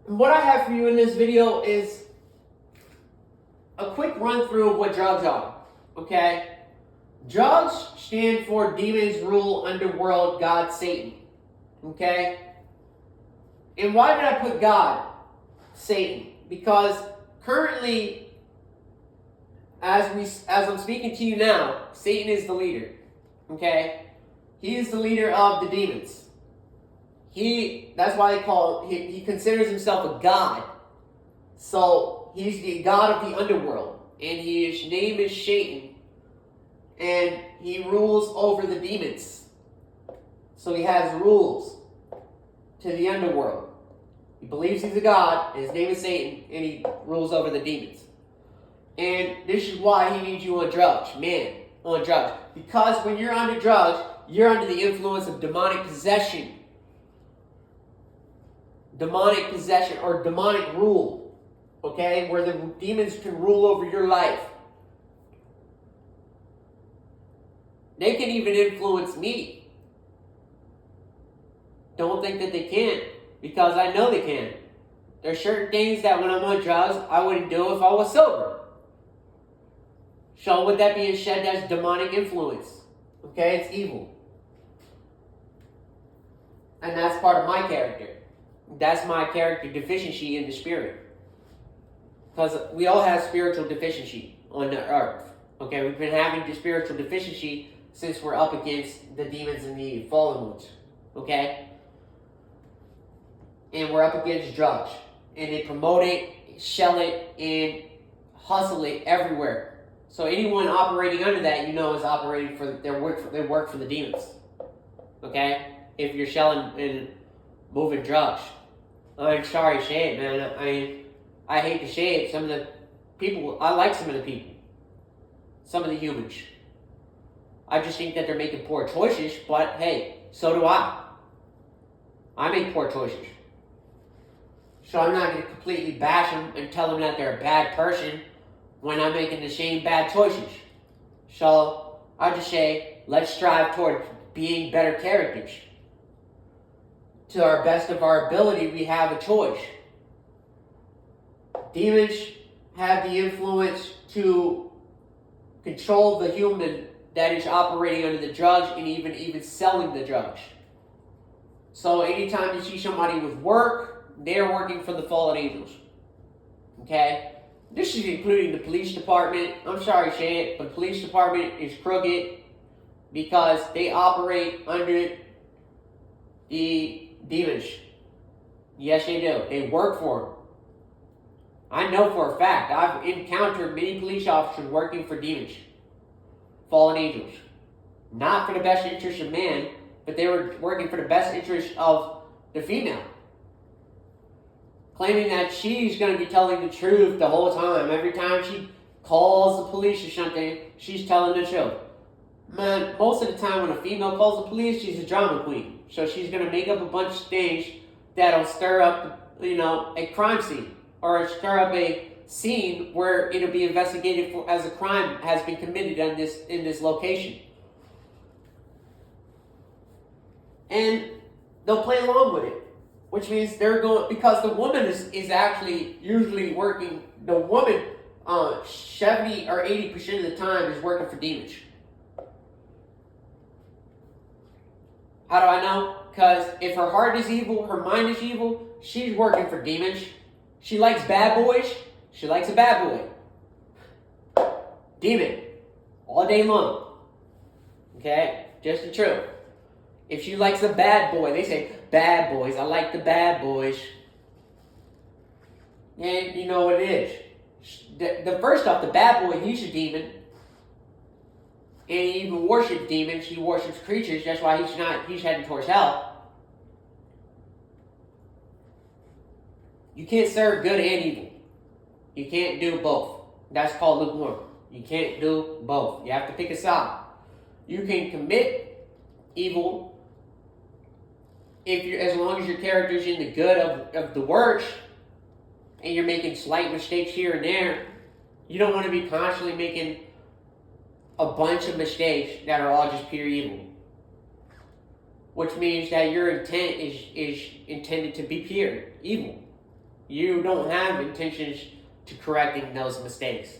what I have for you in this video is a quick run through of what drugs are. Okay? Drugs stand for demons, rule, underworld, God, Satan. Okay? And why did I put God, Satan? Because currently, as I'm speaking to you now, Satan is the leader. Okay? He is the leader of the demons. That's why he considers himself a god. So he's the god of the underworld. And his name is Satan. And he rules over the demons. So he has rules to the underworld. He believes he's a god, and his name is Satan, and he rules over the demons. And this is why he needs you on drugs, on drugs. Because when you're under drugs, you're under the influence of demonic possession. Demonic possession or demonic rule. Okay? Where the demons can rule over your life. They can even influence me. Don't think that they can't, because I know they can. There's certain things that when I'm on drugs, I wouldn't do if I was sober. So with that being said, that's demonic influence. Okay? It's evil. And that's part of my character. That's my character deficiency in the spirit. Because we all have spiritual deficiency on the earth. Okay? We've been having the spiritual deficiency since we're up against the demons and the fallen ones. Okay? And we're up against drugs. And they promote it, sell it, and hustle it everywhere. So anyone operating under that, is operating for their work for the demons. Okay? If you're selling and moving drugs. I'm sorry to say it, man. I hate to say it. Some of the people, I like some of the people. Some of the humans. I just think that they're making poor choices, but hey, so do I. I make poor choices. So I'm not going to completely bash them and tell them that they're a bad person when I'm making the same bad choices. So I just say, let's strive toward being better characters. To our best of our ability, we have a choice. Demons have the influence to control the human that is operating under the drugs and even selling the drugs. So anytime you see somebody with work, they're working for the fallen angels. Okay? This is including the police department. I'm sorry to say it, but the police department is crooked because they operate under the demons. Yes, they do. They work for them. I know for a fact. I've encountered many police officers working for demons. Fallen angels. Not for the best interest of man, but they were working for the best interest of the female. Claiming that she's going to be telling the truth the whole time. Every time she calls the police or something, she's telling the truth. Man, most of the time when a female calls the police, she's a drama queen. So she's going to make up a bunch of things that'll stir up, a crime scene. Or stir up a scene where it'll be investigated for as a crime has been committed in this location. And they'll play along with it. Which means they're going, because the woman is actually usually working, the woman 70 or 80% of the time is working for demons. How do I know? Because if her heart is evil, her mind is evil, she's working for demons. She likes bad boys, she likes a bad boy. Demon. All day long. Okay? Just the truth. If she likes a bad boy, they say, bad boys, I like the bad boys. And you know what it is. The first off, the bad boy, he's a demon. And he even worships demons, he worships creatures, that's why he's heading towards hell. You can't serve good and evil. You can't do both. That's called lukewarm. You can't do both. You have to pick a side. You can commit evil as long as your character's in the good of the works, and you're making slight mistakes here and there. You don't want to be constantly making a bunch of mistakes that are all just pure evil. Which means that your intent is intended to be pure evil. You don't have intentions to correcting those mistakes.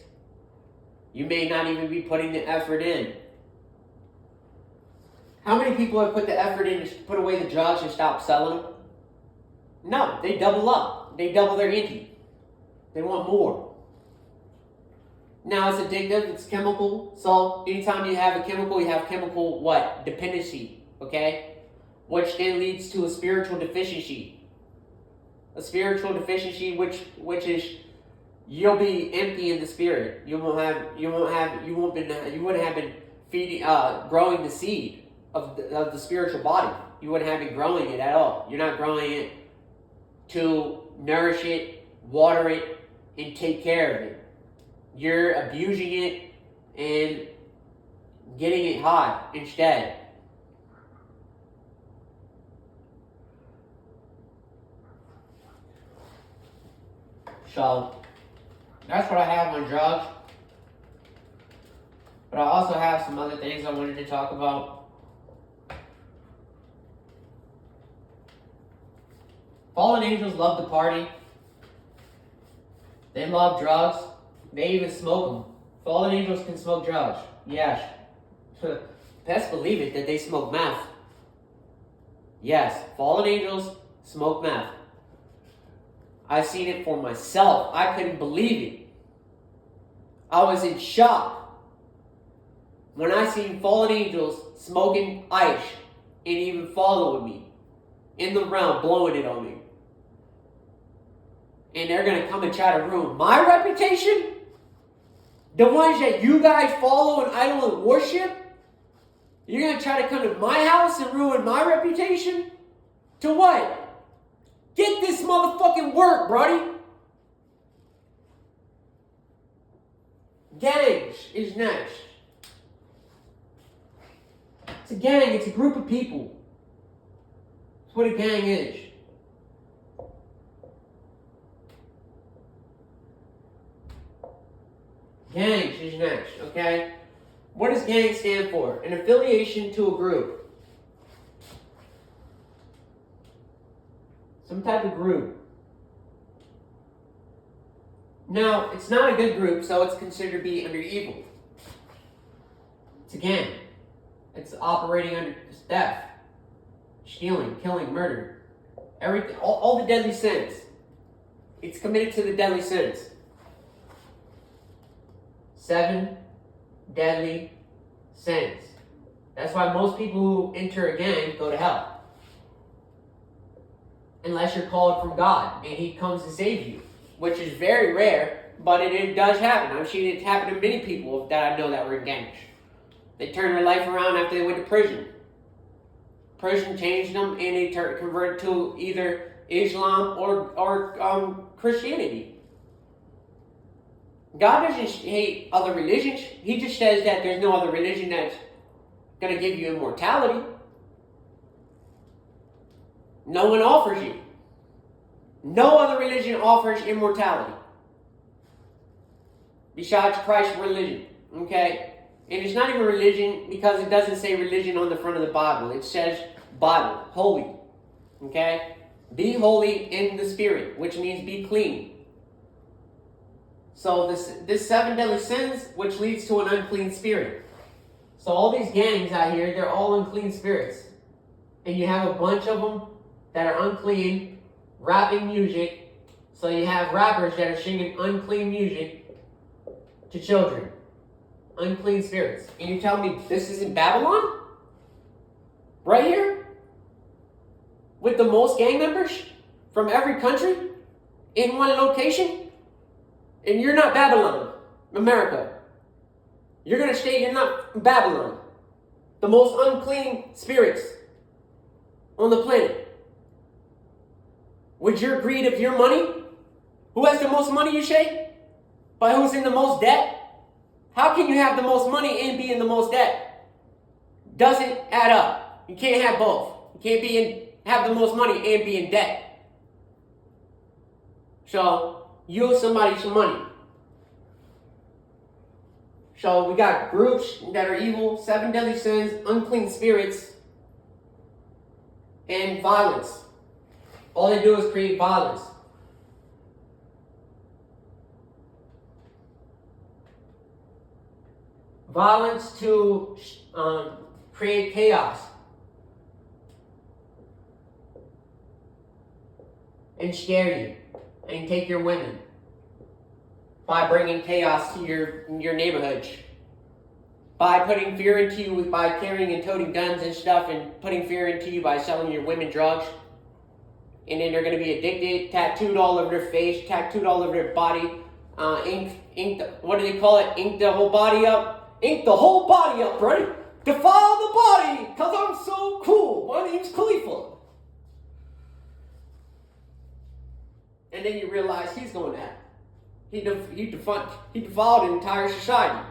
You may not even be putting the effort in. How many people have put the effort in to put away the drugs and stop selling them? No, they double up. They double their ante. They want more. Now it's addictive, it's chemical. So anytime you have a chemical, you have chemical what? Dependency. Okay? Which then leads to a spiritual deficiency. A spiritual deficiency which is you'll be empty in the spirit. You wouldn't have been feeding growing the seed of the spiritual body. You wouldn't have been growing it at all. You're not growing it to nourish it, water it, and take care of it. You're abusing it and getting it high instead. So, that's what I have on drugs. But I also have some other things I wanted to talk about. Fallen angels love to party. They love drugs. They even smoke them. Fallen angels can smoke drugs. Yes. Best believe it that they smoke meth. Yes, fallen angels smoke meth. I've seen it for myself. I couldn't believe it. I was in shock when I seen fallen angels smoking ice and even following me in the realm, blowing it on me. And they're going to come and try to ruin my reputation? The ones that you guys follow and idol and worship? You're going to try to come to my house and ruin my reputation? To what? Get this motherfucking work, brody. Gangs is next. It's a gang. It's a group of people. That's what a gang is. Gangs is next, okay? What does gang stand for? An affiliation to a group. Some type of group. Now, it's not a good group, so it's considered to be under evil. It's a gang. It's operating under theft, stealing, killing, murder. Everything, all the deadly sins. It's committed to the deadly sins. 7 deadly sins. That's why most people who enter a gang go to hell. Unless you're called from God and He comes to save you, which is very rare, but it does happen. I've seen it happen to many people that I know that were in gangs. They turned their life around after they went to prison. Prison changed them and they converted to either Islam or Christianity. God doesn't hate other religions. He just says that there's no other religion that's going to give you immortality. No one offers you. No other religion offers immortality besides Christ's religion. Okay? And it's not even religion because it doesn't say religion on the front of the Bible. It says Bible, holy. Okay? Be holy in the Spirit, which means be clean. So this 7 deadly sins, which leads to an unclean spirit. So all these gangs out here, they're all unclean spirits. And you have a bunch of them that are unclean, rapping music. So you have rappers that are singing unclean music to children. Unclean spirits. And you tell me this is in Babylon? Right here? With the most gang members from every country in one location? And you're not Babylon, America. You're going to stay, you're not Babylon. The most unclean spirits on the planet. With your greed of your money? Who has the most money, you say? By who's in the most debt? How can you have the most money and be in the most debt? Doesn't add up. You can't have both. You can't have the most money and be in debt. So, you owe somebody some money. So we got groups that are evil, 7 deadly sins, unclean spirits, and violence. All they do is create violence. violence to create chaos and scare you and take your women by bringing chaos to your neighborhood, by putting fear into you by carrying and toting guns and stuff, and putting fear into you by selling your women drugs. And then they're going to be addicted, tattooed all over their face, tattooed all over their body, ink, what do they call it? Ink the whole body up? Ink the whole body up, right? Defile the body, because I'm so cool. My name's Khalifa. And then you realize he's going to hell. He defiled an entire society.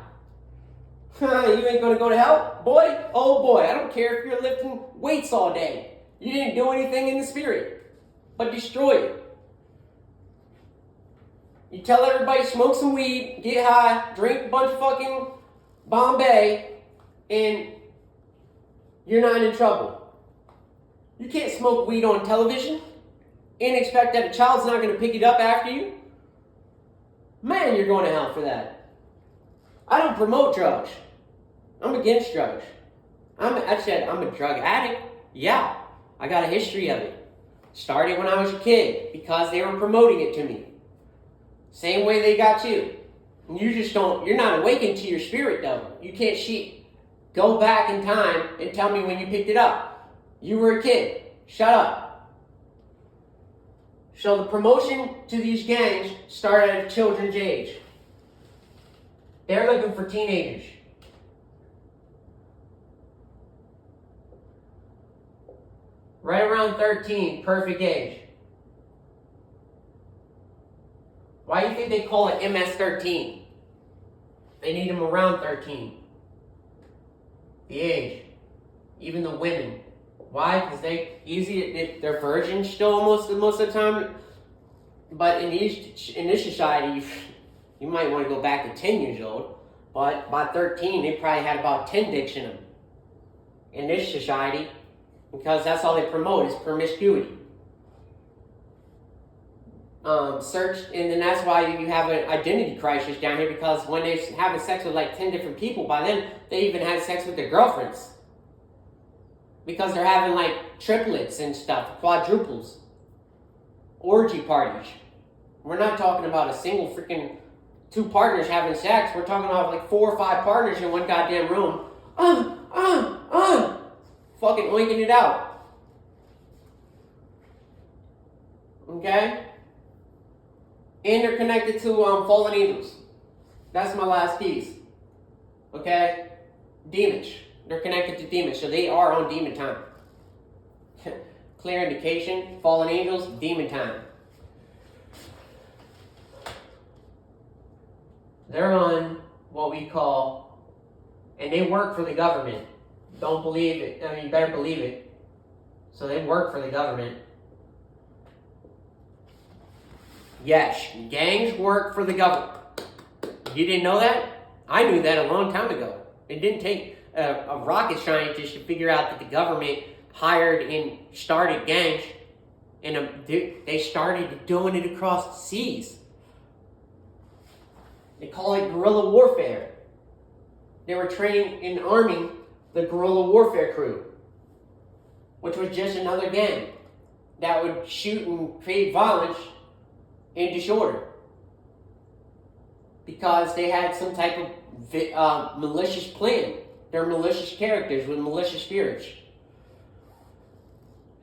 You ain't going to go to hell? Boy, oh boy, I don't care if you're lifting weights all day. You didn't do anything in the spirit, but destroy it. You tell everybody, smoke some weed, get high, drink a bunch of fucking Bombay, and you're not in trouble. You can't smoke weed on television and expect that a child's not going to pick it up after you. Man, you're going to hell for that. I don't promote drugs. I'm against drugs. I said I'm a drug addict. Yeah, I got a history of it. Started when I was a kid because they were promoting it to me. Same way they got you. You just don't, you're not awakened to your spirit though. You can't go back in time and tell me when you picked it up. You were a kid. Shut up. So the promotion to these gangs started at a children's age. They're looking for teenagers. Right around 13, perfect age. Why do you think they call it MS-13? They need them around 13. The age. Even the women. Why? Because they're virgins still most of the time. But in this society, you might want to go back to 10 years old. But by 13, they probably had about 10 dicks in them. In this society, because that's all they promote is promiscuity. And then that's why you have an identity crisis down here, because when they're having sex with like 10 different people, by then they even had sex with their girlfriends. Because they're having like triplets and stuff, quadruples, orgy parties. We're not talking about a single freaking 2 partners having sex. We're talking about like 4 or 5 partners in one goddamn room. Fucking oinking it out. Okay? And they're connected to fallen angels. That's my last piece. Okay? Demons. They're connected to demons, so they are on demon time. Clear indication, fallen angels, demon time. They're on what we call, and they work for the government. Don't believe it. I mean, you better believe it. So they work for the government. Yes, gangs work for the government. You didn't know that? I knew that a long time ago. It didn't take a rocket scientist to figure out that the government hired and started gangs, and they started doing it across the seas. They call it guerrilla warfare. They were training and arming the guerrilla warfare crew, which was just another gang that would shoot and create violence and disorder because they had some type of malicious plan. They're malicious characters with malicious spirits.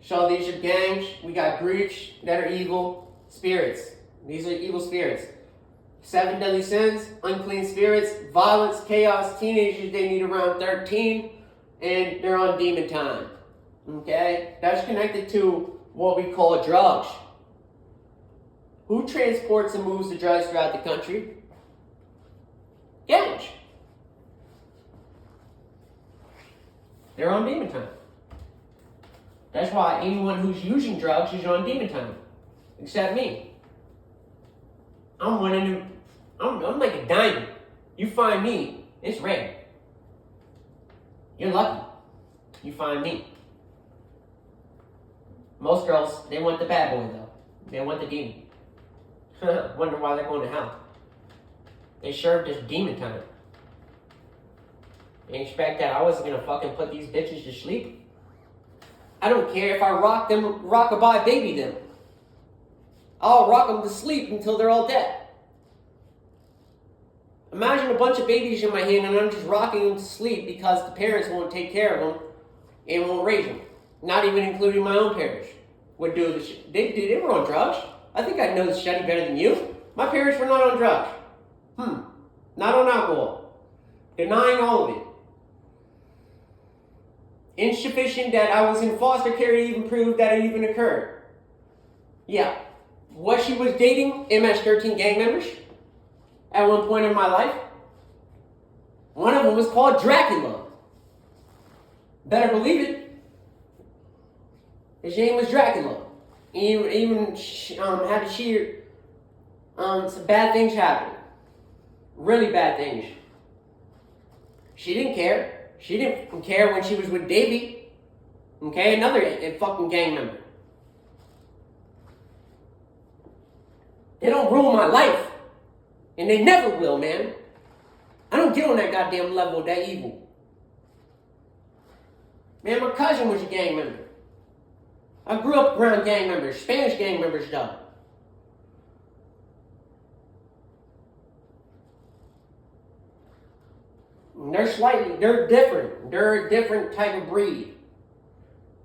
So these are gangs. We got groups that are evil spirits. These are evil spirits. 7 deadly sins, unclean spirits, violence, chaos, teenagers, they need around 13, and they're on demon time. Okay? That's connected to what we call drugs. Who transports and moves the drugs throughout the country? Gangs. They're on demon time. That's why anyone who's using drugs is on demon time. Except me. I'm one of them. I'm like a diamond. You find me, it's red. You're lucky. You find me. Most girls, they want the bad boy though. They want the demon. Wonder why they're going to hell. They served as demon time. And expect that I wasn't gonna fucking put these bitches to sleep. I don't care if I rock-a-bye baby them. I'll rock them to sleep until they're all dead. Imagine a bunch of babies in my hand and I'm just rocking them to sleep because the parents won't take care of them and won't raise them. Not even including my own parents would do this. They were on drugs. I think I know this shitty better than you. My parents were not on drugs. Not on alcohol. Denying all of it. Insufficient that I was in foster care to even prove that it even occurred. Yeah. What she was dating MS-13 gang members at one point in my life. One of them was called Dracula. Better believe it. His name was Dracula. He even had to share some bad things happen. Really bad things. She didn't care. She didn't care when she was with Davey. Okay, another fucking gang member. They don't rule my life. And they never will, man. I don't get on that goddamn level of that evil. Man, my cousin was a gang member. I grew up around gang members, Spanish gang members though. They're different. They're a different type of breed.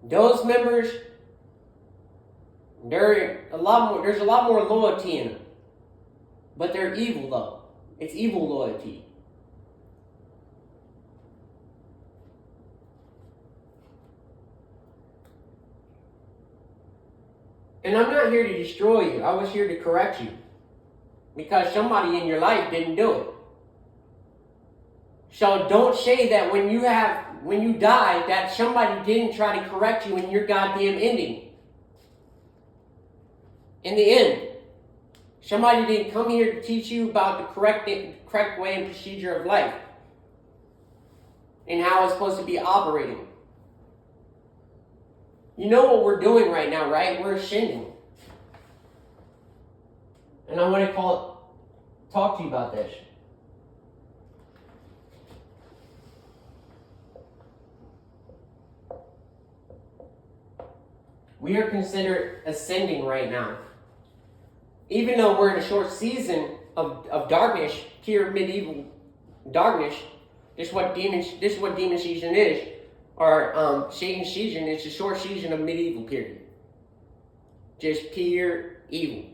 Those members, there's a lot more loyalty in them. But they're evil though. It's evil loyalty. And I'm not here to destroy you. I was here to correct you. Because somebody in your life didn't do it. So don't say that when you die, that somebody didn't try to correct you in your goddamn ending. In the end, somebody didn't come here to teach you about the correct way and procedure of life. And how it's supposed to be operating. You know what we're doing right now, right? We're sinning. And I want to talk to you about this. We are considered ascending right now. Even though we're in a short season of darkness, pure medieval darkness, this is what demon season is, or Satan season. It's a short season of medieval period. Just pure evil.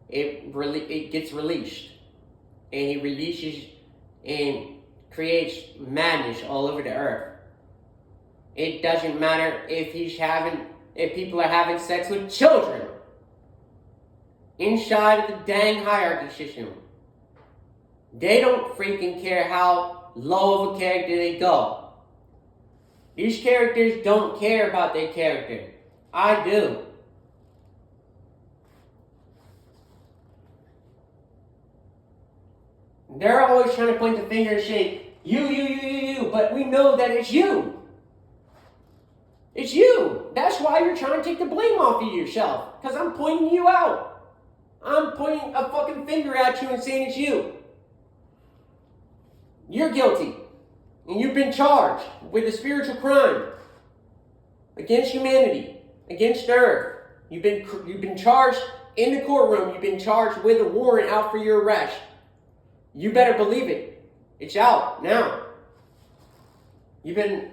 It gets released, and he releases and creates madness all over the earth. It doesn't matter if people are having sex with children inside of the dang hierarchy system. They don't freaking care how low of a character they go. These characters don't care about their character. I do. They're always trying to point the finger and say, you, but we know that it's you. It's you. That's why you're trying to take the blame off of yourself. Because I'm pointing you out. I'm pointing a fucking finger at you and saying it's you. You're guilty. And you've been charged with a spiritual crime against humanity, against earth. You've been charged in the courtroom. You've been charged with a warrant out for your arrest. You better believe it. It's out now. You've been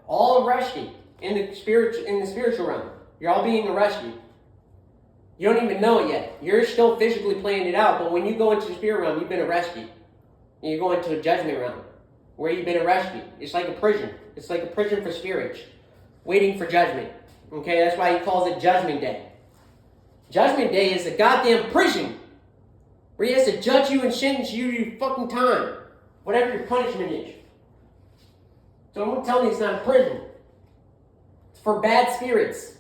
all arrested in the spiritual realm. You're all being arrested. You don't even know it yet. You're still physically playing it out, but when you go into the spirit realm, you've been arrested. And you're going to a judgment realm where you've been arrested. It's like a prison. It's like a prison for spirits waiting for judgment. Okay, that's why he calls it Judgment Day. Judgment Day is a goddamn prison where he has to judge you and sentence you to fucking time. Whatever your punishment is. So I'm telling you, it's not a prison. It's for bad spirits.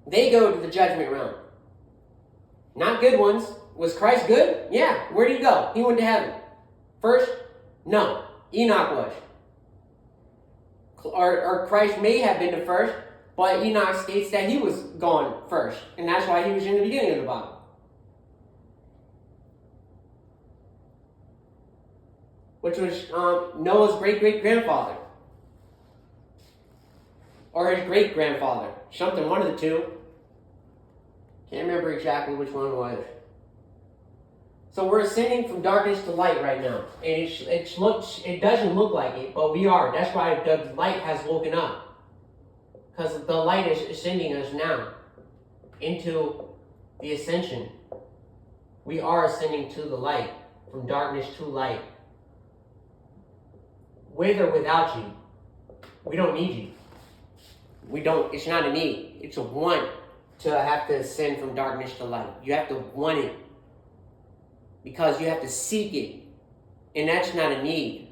They go to the judgment realm. Not good ones. Was Christ good? Yeah. Where did he go? He went to heaven. First? No. Enoch was. Or Christ may have been the first, but Enoch states that he was gone first. And that's why he was in the beginning of the Bible. which was Noah's great-great-grandfather. Or his great-grandfather. Something, one of the two. Can't remember exactly which one it was. So we're ascending from darkness to light right now. And it doesn't look like it, but we are. That's why the light has woken up. Because the light is ascending us now into the ascension. We are ascending to the light, from darkness to light. With or without you. We don't need you. We don't, it's not a need. It's a want to have to ascend from darkness to light. You have to want it. Because you have to seek it. And that's not a need.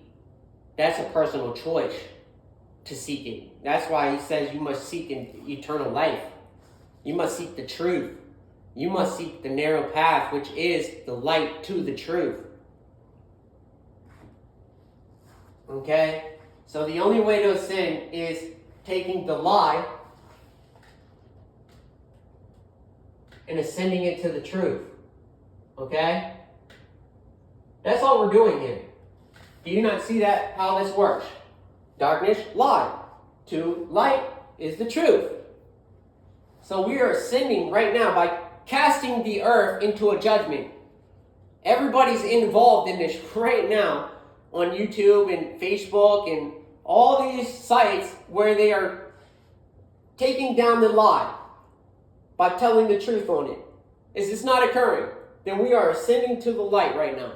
That's a personal choice to seek it. That's why he says you must seek an eternal life. You must seek the truth. You must seek the narrow path, which is the light to the truth. Okay? So the only way to ascend is taking the lie and ascending it to the truth. Okay? That's all we're doing here. Do you not see that, how this works? Darkness, lie. To light is the truth. So we are ascending right now by casting the earth into a judgment. Everybody's involved in this right now on YouTube and Facebook and all these sites where they are taking down the lie by telling the truth on it. Is this not occurring? Then we are ascending to the light right now.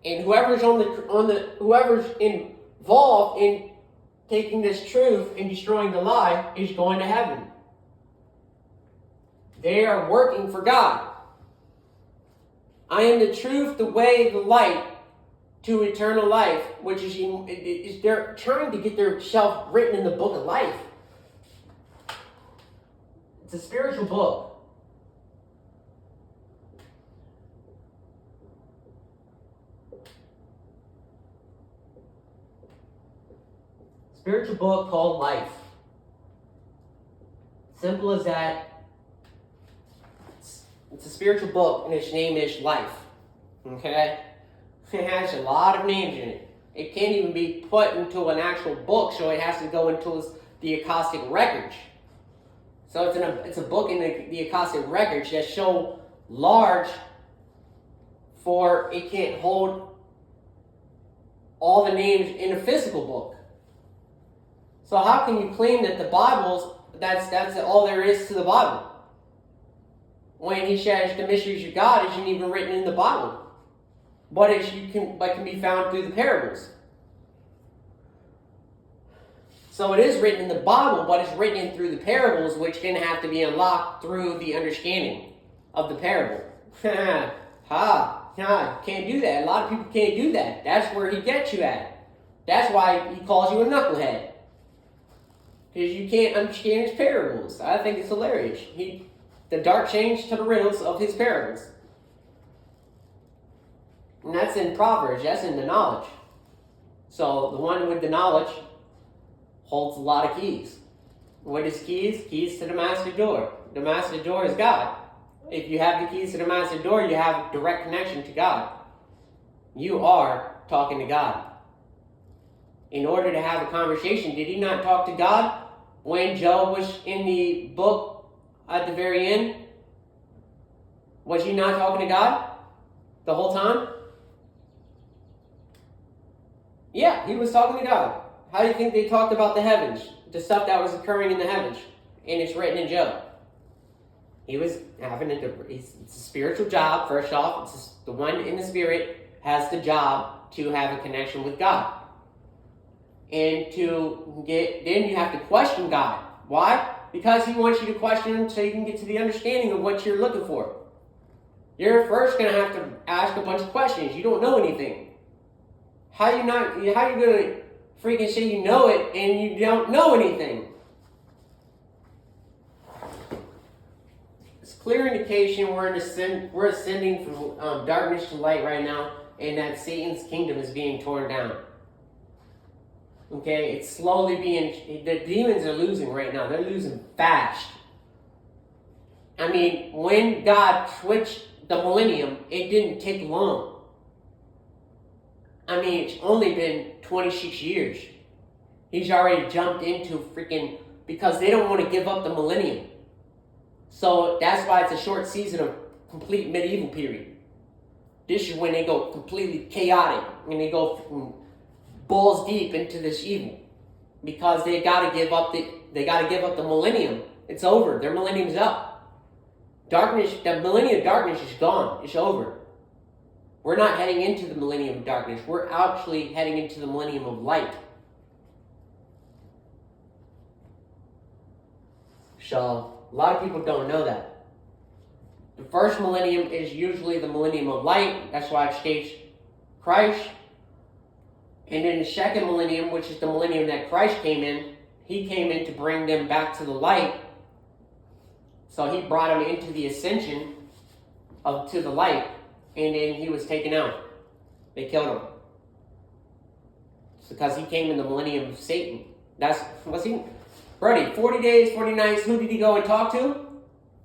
And whoever's whoever's involved in taking this truth and destroying the lie is going to heaven. They are working for God. I am the truth, the way, the light to eternal life, which is they're trying to get themselves written in the book of life. It's a spiritual book. Spiritual book called life. Simple as that. It's a spiritual book, and its name is life. Okay? It has a lot of names in it. It can't even be put into an actual book, so it has to go into the Akashic records. So it's a book in the Akashic records that's so large for it can't hold all the names in a physical book. So how can you claim that the Bible's that's all there is to the Bible? When he says the mysteries of God isn't even written in the Bible. But can be found through the parables. So it is written in the Bible, but it's written in through the parables, which then have to be unlocked through the understanding of the parable. Can't do that. A lot of people can't do that. That's where he gets you at. That's why he calls you a knucklehead. Because you can't understand his parables. I think it's hilarious. The dark change to the riddles of his parables. And that's in Proverbs. That's in the knowledge. So the one with the knowledge holds a lot of keys. What is keys? Keys to the master door. The master door is God. If you have the keys to the master door, you have a direct connection to God. You are talking to God. In order to have a conversation, did he not talk to God when Job was in the book at the very end? Was he not talking to God the whole time? Yeah, he was talking to God. How do you think they talked about the heavens? The stuff that was occurring in the heavens. And it's written in Job. He was having it's a spiritual job, first off. It's the one in the spirit has the job to have a connection with God. And then you have to question God. Why? Because he wants you to question him so you can get to the understanding of what you're looking for. You're first going to have to ask a bunch of questions. You don't know anything. How are you going to freaking say you know it and you don't know anything? It's clear indication we're ascending from darkness to light right now, and that Satan's kingdom is being torn down. Okay, it's slowly the demons are losing right now. They're losing fast. I mean, when God switched the millennium, it didn't take long. I mean, it's only been 26 years. He's already jumped into freaking, because they don't want to give up the millennium. So that's why it's a short season of complete medieval period. This is when they go completely chaotic and they go balls deep into this evil, because they got to give up the millennium. It's over. Their millennium's up. Darkness, the millennium of darkness is gone. It's over. We're not heading into the millennium of darkness. We're actually heading into the millennium of light. So, a lot of people don't know that. The first millennium is usually the millennium of light. That's why it states Christ. And then the second millennium, which is the millennium that Christ came in, he came in to bring them back to the light. So he brought them into the ascension to the light. And then he was taken out. They killed him. It's because he came in the millennium of Satan. Was he? Brody, 40 days, 40 nights, who did he go and talk to?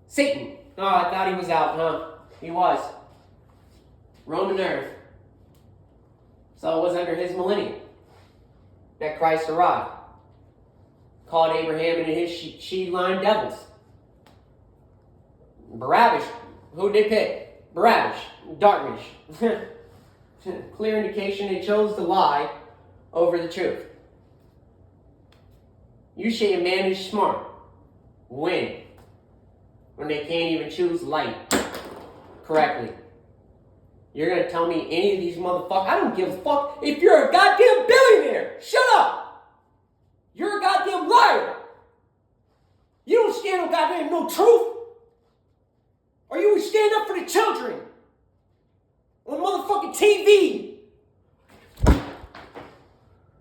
Satan. Oh, I thought he was out, huh? He was. Roaming earth. So it was under his millennium that Christ arrived. Called Abraham and his seed line devils. Barabbas. Who did they pick? Barabbas. Darkness. Clear indication they chose the lie over the truth. You say a man is smart. When they can't even choose light correctly. You're going to tell me any of these motherfuckers, I don't give a fuck if you're a goddamn billionaire. Shut up. You're a goddamn liar. You don't stand on goddamn no truth. Or you would stand up for the children on motherfucking TV.